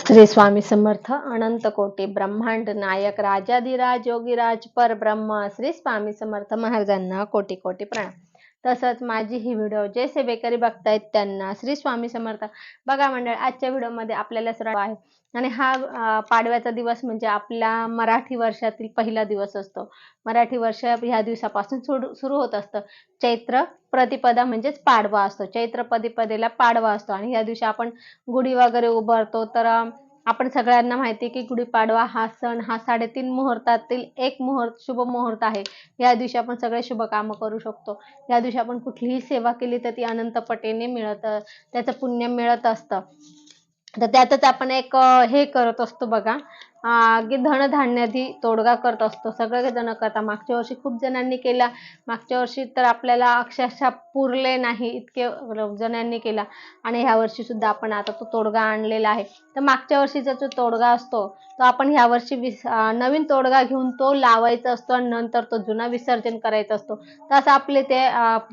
श्री स्वामी समर्थ. अनंत कोटी ब्रह्मांड नायक राजाधिराज योगीराज परब्रह्म श्री स्वामी समर्थ महाराजांना कोटी कोटी प्रणाम. तसंच माझी ही व्हिडिओ जे सेवेकरी बघतायत त्यांना श्री स्वामी समर्थ. बघा मंडळ, आजच्या व्हिडिओमध्ये आपल्याला सर्व आहे आणि हा पाडव्याचा दिवस म्हणजे आपल्या मराठी वर्षातील पहिला दिवस असतो. मराठी वर्ष ह्या दिवसापासून सुरू होत असतं. चैत्र प्रतिपदा म्हणजेच पाडवा असतो. चैत्र प्रतिपदेला पाडवा असतो आणि या दिवशी आपण गुढी वगैरे उभारतो. तर आपण सगळ्यांना माहिती की गुढीपाडवा हा सण हा 3.5 मुहूर्तातील एक शुभ मुहूर्त आहे. या दिवशी आपण सगळे शुभ काम करू शकतो. या दिवशी आपण कुठलीही सेवा केली तर ती अनंत पटीने त्याचं पुण्य मिळत असतं. तर त्यातच आपण एक हे करत असतो बघा, की धनधान्याधी तोडगा करत असतो. सगळे जण करतात. मागच्या वर्षी खूप जणांनी केला. मागच्या वर्षी तर आपल्याला अक्षरशः पुरले नाही इतके जणांनी केला आणि ह्या वर्षी सुद्धा आपण आता तो तोडगा आणलेला आहे. तर मागच्या वर्षीचा जो तोडगा असतो तो आपण ह्या वर्षी नवीन तोडगा घेऊन तो लावायचा असतो आणि नंतर तो जुना विसर्जन करायचा असतो. तसं आपले ते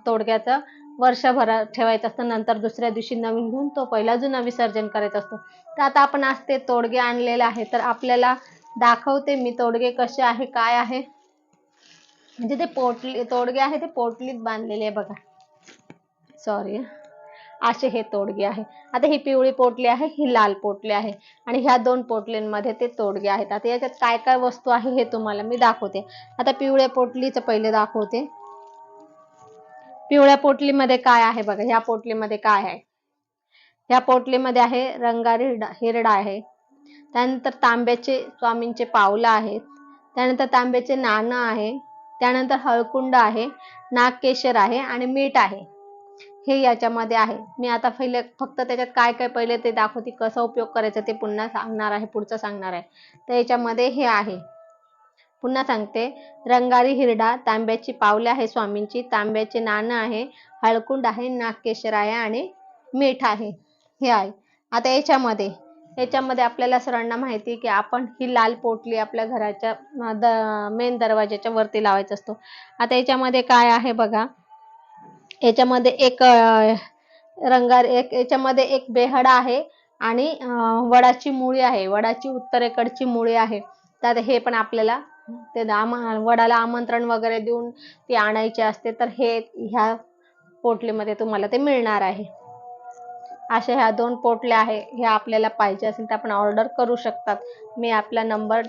तोडग्याचं वर्षभर ठेवायचं असतं. नंतर दुसऱ्या दिवशी नवीन घेऊन तो पहिला जुना विसर्जन करायचा असतो. तर आता आपण आज ते तोडगे आणलेले आहे. तर आपल्याला दाखवते मी तोडगे कसे आहे काय आहे. म्हणजे ते तोडगे आहे ते पोटलीत बांधलेले आहे बघा. सॉरी, असे हे तोडगे आहे. आता ही पिवळी पोटली आहे, ही लाल पोटली आहे आणि ह्या दोन पोटलींमध्ये ते तोडगे आहेत. आता याच्यात काय काय वस्तू आहे हे तुम्हाला मी दाखवते. आता पिवळ्या पोटलीचं पहिले दाखवते. पिवळ्या पोटलीमध्ये काय आहे बघा. ह्या पोटलीमध्ये काय आहे, ह्या पोटलीमध्ये आहे रंगारी हिरडा आहे. त्यानंतर तांब्याचे स्वामींचे पावलं आहेत. त्यानंतर तांब्याचे नाणं आहे. त्यानंतर हळकुंड आहे, नागकेशर आहे आणि मीठ आहे. हे याच्यामध्ये आहे. मी आता पहिले फक्त त्याच्यात काय काय पहिले ते दाखवते. कसा उपयोग करायचा ते पुन्हा सांगणार आहे, पुढचं सांगणार आहे. तर याच्यामध्ये हे आहे, पुन्हा सांगते, रंगारी हिरडा, तांब्याची पावले आहे स्वामींची, तांब्याचे नाणं आहे, हळकुंड आहे, नागकेशर आहे आणि मीठ आहे. हे आहे. आता याच्यामध्ये आपल्याला सर्वांना माहिती की आपण ही लाल पोटली आपल्या घराच्या मेन दरवाजाच्या वरती लावायचं असतो. आता याच्यामध्ये काय आहे बघा. याच्यामध्ये एक याच्यामध्ये एक बेहडा आहे आणि वडाची मुळी आहे. वडाची उत्तरेकडची मुळी आहे. तर हे पण आपल्याला ते वडाला आमंत्रण वगैरे देऊन ती आणायची असते. तर हे ह्या पोटलीमध्ये तुम्हाला ते मिळणार आहे. अशा ह्या 2 पोटल्या आहे. ह्या आपल्याला पाहिजे असेल तर आपण ऑर्डर करू शकतात. मी आपला नंबर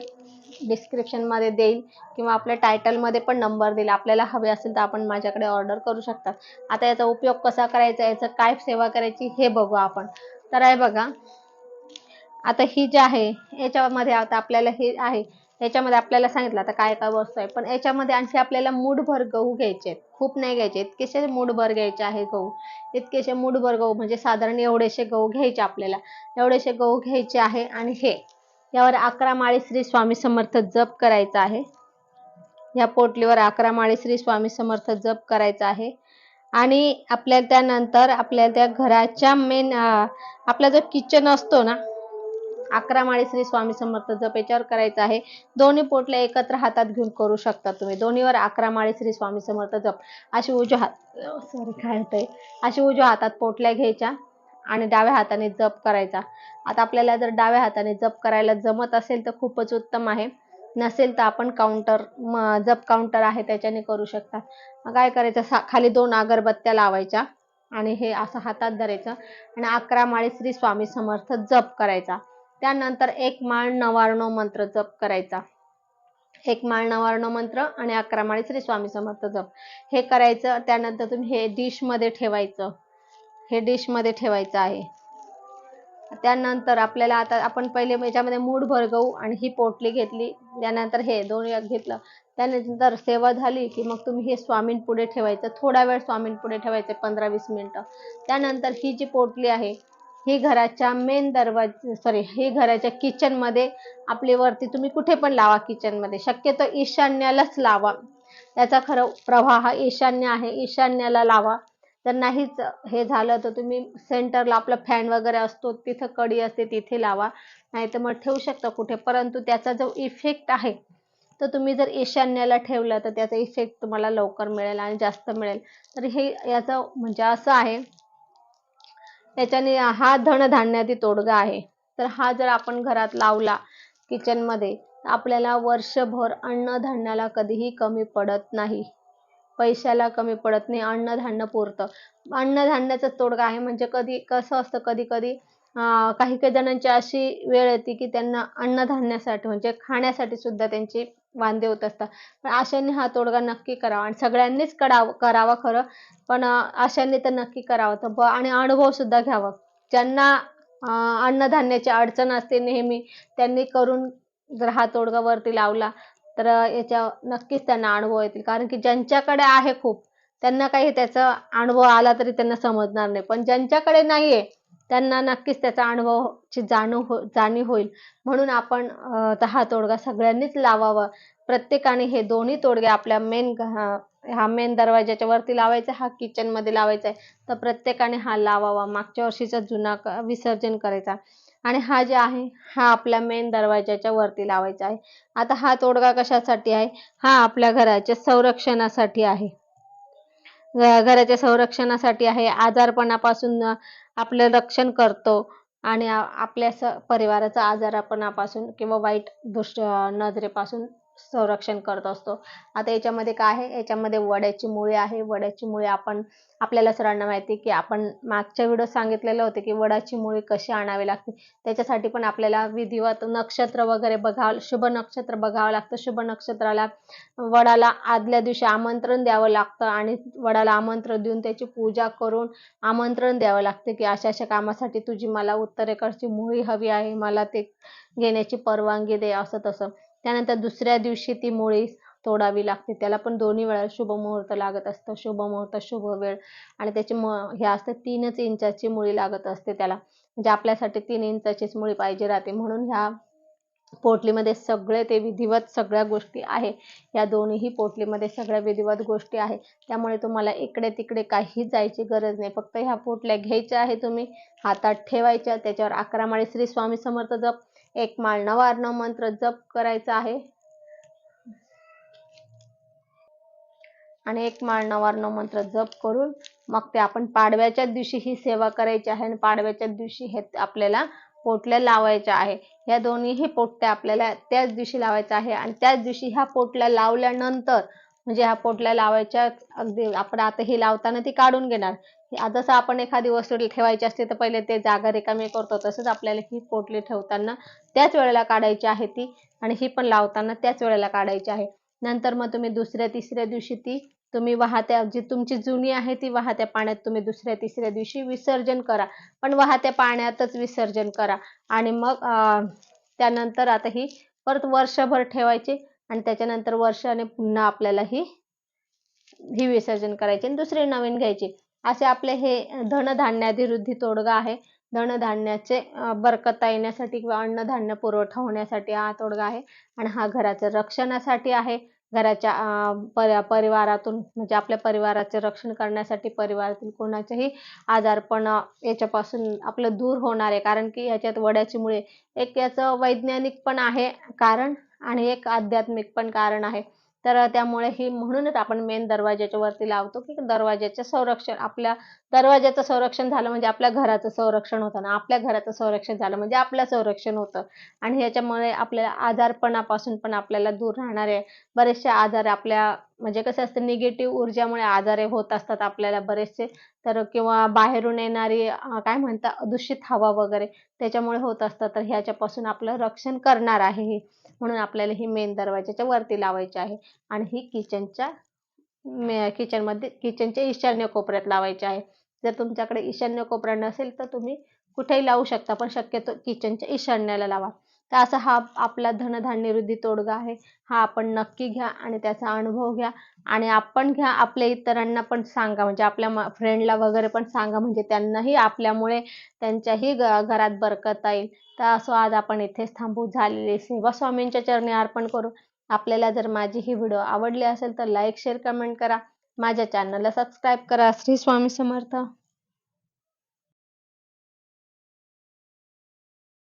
डिस्क्रिप्शन मध्ये देईल किंवा आपल्या टायटल मध्ये पण नंबर देईल. आपल्याला हवे असेल तर आपण माझ्याकडे ऑर्डर करू शकतात. आता याचा उपयोग कसा करायचा, याचं काय सेवा करायची हे बघू आपण. तर आहे बघा, आता ही जी आहे याच्यामध्ये आता आपल्याला हे आहे. याच्यामध्ये आपल्याला सांगितलं आता काय काय वस्तू आहे. पण याच्यामध्ये आणखी आपल्याला मूठभर गहू घ्यायचे आहेत. खूप नाही घ्यायचे, इतकेसे मूठभर घ्यायचे आहे गहू. इतकेसे मूठभर गहू म्हणजे साधारण एवढेसे गहू घ्यायचे आपल्याला. एवढेसे गहू घ्यायचे आहे आणि हे यावर 11 माळी श्री स्वामी समर्थ जप करायचा आहे. या पोटलीवर 11 माळी श्री स्वामी समर्थ जप करायचा आहे. आणि आपल्याला त्यानंतर आपल्याला त्या घराच्या मेन आपला जो किचन असतो ना, 11 माळी श्री स्वामी समर्थ जप याच्यावर करायचा आहे. दोन्ही पोटल्या एकत्र हातात घेऊन करू शकता तुम्ही. दोन्हीवर 11 माळी श्री स्वामी समर्थ जप. अशी उजव्या हातात पोटल्या घ्यायच्या आणि डाव्या हाताने जप करायचा. आता आपल्याला जर डाव्या हाताने जप करायला जमत असेल तर खूपच उत्तम आहे. नसेल तर आपण जप काउंटर आहे त्याच्याने करू शकता. काय करायचं, खाली 2 अगरबत्त्या लावायच्या आणि हे असं हातात धरायचं आणि 11 माळी श्री स्वामी समर्थ जप करायचा. त्यानंतर 1 माळ नवार्णव मंत्र जप करायचा. 1 माळ नवार्णव मंत्र आणि 11 माळी श्री स्वामी समर्थ जप हे करायचं. त्यानंतर तुम्ही हे डिश मध्ये ठेवायचं. हे डिश मध्ये ठेवायचं आहे. त्यानंतर आपल्याला आता आपण पहिले याच्यामध्ये मूठभर गहू आणि ही पोटली घेतली. त्यानंतर हे 2 घेतलं. त्यानंतर सेवा झाली की मग तुम्ही हे स्वामींपुढे ठेवायचं. थोडा वेळ स्वामींपुढे ठेवायचं, 15-20 मिनिटं. त्यानंतर ही जी पोटली आहे ही घराच्या ही घराच्या किचन मध्ये आपली वरती तुम्ही कुठे पण लावा. किचन मध्ये शक्यतो ईशान्यालाच लावा. त्याचा खरं प्रवाह हा ईशान्य आहे, ईशान्याला लावा. जर नाहीच हे झालं तर तुम्ही सेंटरला आपला फॅन वगैरे असतो तिथं कडी असते तिथे लावा. नाही तर मग ठेवू शकता कुठे. परंतु त्याचा जो इफेक्ट आहे तर तुम्ही जर ईशान्याला ठेवलं तर त्याचा इफेक्ट तुम्हाला लवकर मिळेल आणि जास्त मिळेल. तर हे याचं म्हणजे असं आहे. त्याच्याने हा धनधान्यादी तोडगा आहे. तर हा जर आपण घरात लावला किचनमध्ये, तर आपल्याला वर्षभर अन्नधान्याला कधीही कमी पडत नाही, पैशाला कमी पडत नाही, अन्नधान्य पुरतं. अन्नधान्याचा तोडगा आहे म्हणजे कधी कसं असतं, कधी कधी काही काही जणांची अशी वेळ येते की त्यांना अन्नधान्यासाठी म्हणजे खाण्यासाठी सुद्धा त्यांची वांदे होत असतात. पण अशांनी हा तोडगा नक्की करावा आणि सगळ्यांनीच करावा खरं, पण अशांनी तर नक्की करावं तर आणि अनुभव सुद्धा घ्यावा. ज्यांना अन्नधान्याची अडचण असते नेहमी, त्यांनी करून जर हा तोडगा वरती लावला तर याच्या नक्कीच त्यांना अनुभव येतील. कारण की ज्यांच्याकडे आहे खूप, त्यांना काही त्याचा अनुभव आला तरी त्यांना समजणार नाही. पण ज्यांच्याकडे नाहीये, त्यांना नक्कीच त्याचा अनुभवची जाणीव होईल. म्हणून आपण हा तोडगा सगळ्यांनीच लावावा. प्रत्येकाने हे दोन्ही तोडगे आपल्या हा मेन दरवाजाच्या वरती लावायचा, हा किचनमध्ये लावायचा आहे. तर प्रत्येकाने हा लावावा. मागच्या वर्षीचा जुना विसर्जन करायचा आणि हा जे आहे, हा आपल्या मेन दरवाजाच्या वरती लावायचा आहे. आता हा तोडगा कशासाठी आहे? हा आपल्या घराच्या संरक्षणासाठी आहे. घराच्या संरक्षणासाठी आहे. आजारपणापासून आपलं रक्षण करतो आणि आपल्या परिवाराचं आजारपणापासून किंवा वाईट नजरेपासून संरक्षण करत असतो. आता याच्यामध्ये काय आहे? याच्यामध्ये वड्याची मुळी आहे. वड्याची मुळी आपल्याला सर्वांना माहिती की आपण मागच्या व्हिडिओ सांगितलेलं होतं की वडाची मुळी कशी आणावी लागते. त्याच्यासाठी पण आपल्याला विधिवत नक्षत्र वगैरे शुभ नक्षत्र बघावं लागतं. शुभ नक्षत्राला वडाला आदल्या दिवशी आमंत्रण द्यावं लागतं आणि वडाला आमंत्रण देऊन त्याची पूजा करून आमंत्रण द्यावं लागतं की अशा अशा कामासाठी तुझी मला उत्तरेकडची मुळी हवी आहे, मला ते घेण्याची परवानगी दे, असं तसं. त्यानंतर दुसऱ्या दिवशी ती मुळी तोडावी लागते. त्याला पण दोन्ही वेळा शुभ मुहूर्त लागत असतं. शुभ मुहूर्त, शुभ वेळ आणि त्याची हे असते 3 इंचाची मुळी लागत असते त्याला. म्हणजे आपल्यासाठी 3 इंचाचीच मुळी पाहिजे राहते. म्हणून ह्या पोटलीमध्ये सगळे ते विधिवत सगळ्या गोष्टी आहे. या दोन्हीही पोटलीमध्ये सगळ्या विधिवत गोष्टी आहे. त्यामुळे तुम्हाला इकडे तिकडे काही जायची गरज नाही. फक्त ह्या पोटल्या घ्यायच्या आहे, तुम्ही हातात ठेवायच्या, त्याच्यावर 11 माळी श्री स्वामी समर्थ जप, 1 माळ नवार्णव मंत्र जप करायचा आहे आणि 1 माळ नवार्णव मंत्र जप करून मग ते आपण पाडव्याच्या दिवशी ही सेवा करायची आहे आणि पाडव्याच्या दिवशी हे आपल्याला पोटल्या लावायच्या आहे. ह्या दोन्हीही पोटल्या आपल्याला त्याच दिवशी लावायच्या आहे आणि त्याच दिवशी ह्या पोटल्या लावल्यानंतर म्हणजे ह्या पोटल्या लावायच्या अगदी आपण आता ही लावताना ती काढून घेणार. जसं आपण एखादी वस्तू ठेवायची असते तर पहिले ते जागा रिकामी करतो, तसंच आपल्याला ही पोटली ठेवताना त्याच वेळेला काढायची आहे ती आणि ही पण लावताना त्याच वेळेला काढायची आहे. नंतर मग तुम्ही दुसऱ्या तिसऱ्या दिवशी ती तुम्ही वाहत्या जी तुमची जुनी आहे ती वाहत्या पाण्यात तुम्ही दुसऱ्या तिसऱ्या दिवशी विसर्जन करा. पण वाहत्या पाण्यातच विसर्जन करा आणि मग त्यानंतर आता ही परत वर्षभर ठेवायची आणि त्याच्यानंतर वर्षाने पुन्हा आपल्याला ही विसर्जन करायची आणि दुसरी नवीन घ्यायची. असे आपले हे धनधान्याभिवृद्धी तोडगा आहे. धनधान्याचे बरकता येण्यासाठी किंवा अन्नधान्य पुरवठा होण्यासाठी हा तोडगा आहे आणि हा घराच्या रक्षणासाठी आहे. घराच्या परिवारातून म्हणजे आपल्या परिवाराचे रक्षण करण्यासाठी, परिवारातील कोणाचेही आजारपण याच्यापासून आपलं दूर होणार आहे. कारण की याच्यात वड्याची मुळे एक याचं वैज्ञानिक पण आहे कारण आणि एक आध्यात्मिक पण कारण आहे. तर त्यामुळे ही म्हणूनच आपण मेन दरवाजाच्या वरती लावतो की दरवाजाचं संरक्षण, आपल्या दरवाजाचं संरक्षण झालं म्हणजे आपल्या घराचं संरक्षण होतं ना, आपल्या घराचं संरक्षण झालं म्हणजे आपलं संरक्षण होतं आणि ह्याच्यामुळे आपल्याला आजारपणापासून पण आपल्याला दूर राहणार आहे. बरेचसे आजार आपल्या म्हणजे कसं असतं निगेटिव्ह ऊर्जामुळे आजार होत असतात आपल्याला बरेचसे, तर किंवा बाहेरून येणारी काय म्हणतात दूषित हवा वगैरे त्याच्यामुळे होत असतात. तर ह्याच्यापासून आपलं रक्षण करणार आहे ही. म्हणून आपल्याला ही मेन दरवाजाच्या वरती लावायची आहे आणि ही किचनच्या ईशान्य कोपऱ्यात लावायची आहे. जर तुमच्याकडे ईशान्य कोपरा नसेल तर तुम्ही कुठेही लावू शकता, पण शक्यतो किचनच्या ईशान्येला लावा. तर असा हा आपला धनधान्य वृद्धी तोडगा आहे. हा आपण नक्की घ्या आणि त्याचा अनुभव घ्या आणि आपण घ्या, आपल्या इतरांना पण सांगा, म्हणजे आपल्या फ्रेंडला वगैरे पण सांगा, म्हणजे त्यांनाही आपल्यामुळे त्यांच्याही घरात बरकत येईल. तर असो आज आपण इथेच थांबू. झालेली सेवा स्वामींच्या चरणी अर्पण करू. आपल्याला जर माझी ही व्हिडिओ आवडली असेल तर लाईक, शेअर, कमेंट करा. माझ्या चॅनलला सबस्क्राईब करा. श्री स्वामी समर्थ.